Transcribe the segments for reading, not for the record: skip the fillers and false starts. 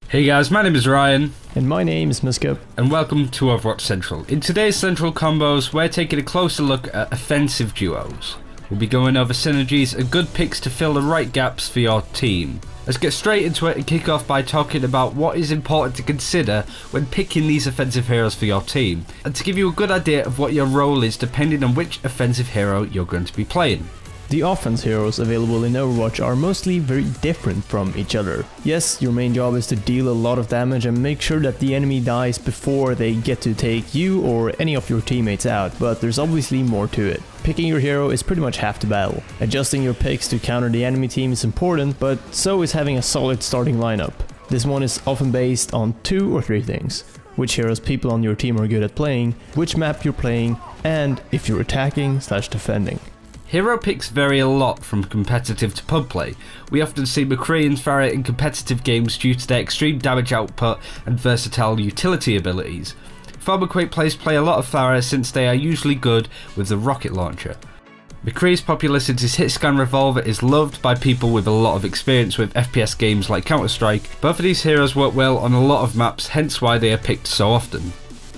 Hey guys, my name is Ryan. And my name is Miska. And welcome to Overwatch Central. In today's Central Combos, we're taking a closer look at offensive duos. We'll be going over synergies and good picks to fill the right gaps for your team. Let's get straight into it and kick off by talking about what is important to consider when picking these offensive heroes for your team, and to give you a good idea of what your role is depending on which offensive hero you're going to be playing. The offense heroes available in Overwatch are mostly very different from each other. Yes, your main job is to deal a lot of damage and make sure that the enemy dies before they get to take you or any of your teammates out, but there's obviously more to it. Picking your hero is pretty much half the battle. Adjusting your picks to counter the enemy team is important, but so is having a solid starting lineup. This one is often based on 2 or 3 things: which heroes people on your team are good at playing, which map you're playing, and if you're attacking/defending. Hero picks vary a lot from competitive to pub play. We often see McCree and Pharah in competitive games due to their extreme damage output and versatile utility abilities. Former Quake players play a lot of Pharah since they are usually good with the rocket launcher. McCree's popular since his hit-scan revolver is loved by people with a lot of experience with FPS games like Counter-Strike. Both of these heroes work well on a lot of maps, hence why they are picked so often.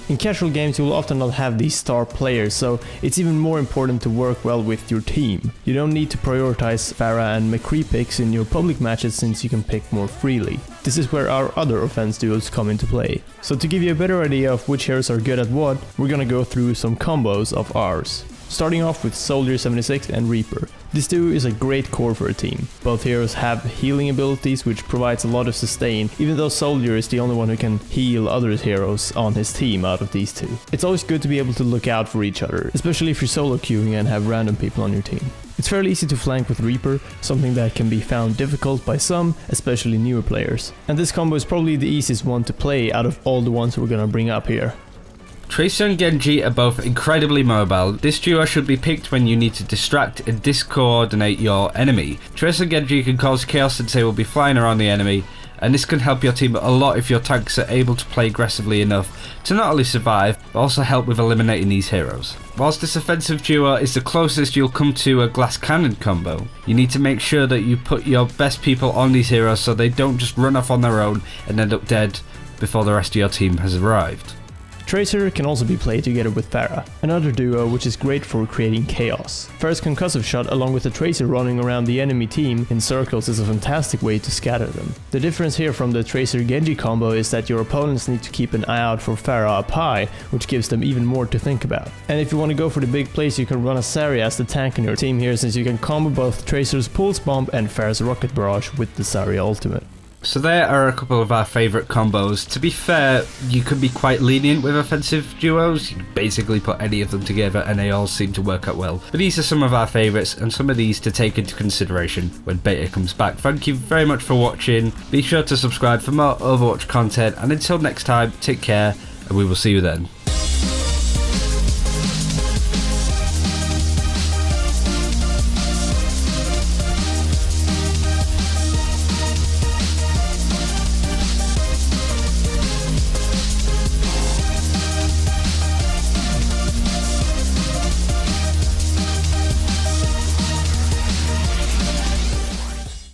In casual games you will often not have these star players, so it's even more important to work well with your team. You don't need to prioritize Pharah and McCree picks in your public matches since you can pick more freely. This is where our other offense duos come into play. So to give you a better idea of which heroes are good at what, we're gonna go through some combos of ours. Starting off with Soldier 76 and Reaper. This duo is a great core for a team. Both heroes have healing abilities which provides a lot of sustain, even though Soldier is the only one who can heal other heroes on his team out of these two. It's always good to be able to look out for each other, especially if you're solo queuing and have random people on your team. It's fairly easy to flank with Reaper, something that can be found difficult by some, especially newer players. And this combo is probably the easiest one to play out of all the ones we're gonna bring up here. Tracer and Genji are both incredibly mobile. This duo should be picked when you need to distract and discoordinate your enemy. Tracer and Genji can cause chaos since they will be flying around the enemy, and this can help your team a lot if your tanks are able to play aggressively enough to not only survive, but also help with eliminating these heroes. Whilst this offensive duo is the closest you'll come to a glass cannon combo, you need to make sure that you put your best people on these heroes so they don't just run off on their own and end up dead before the rest of your team has arrived. Tracer can also be played together with Pharah, another duo which is great for creating chaos. Pharah's concussive shot along with the Tracer running around the enemy team in circles is a fantastic way to scatter them. The difference here from the Tracer-Genji combo is that your opponents need to keep an eye out for Pharah up high, which gives them even more to think about. And if you want to go for the big plays, you can run a Zarya as the tank in your team here, since you can combo both Tracer's Pulse Bomb and Pharah's Rocket Barrage with the Zarya ultimate. So there are a couple of our favourite combos. To be fair, you can be quite lenient with offensive duos. You can basically put any of them together and they all seem to work out well. But these are some of our favourites and some of these to take into consideration when beta comes back. Thank you very much for watching. Be sure to subscribe for more Overwatch content, and until next time, take care and we will see you then.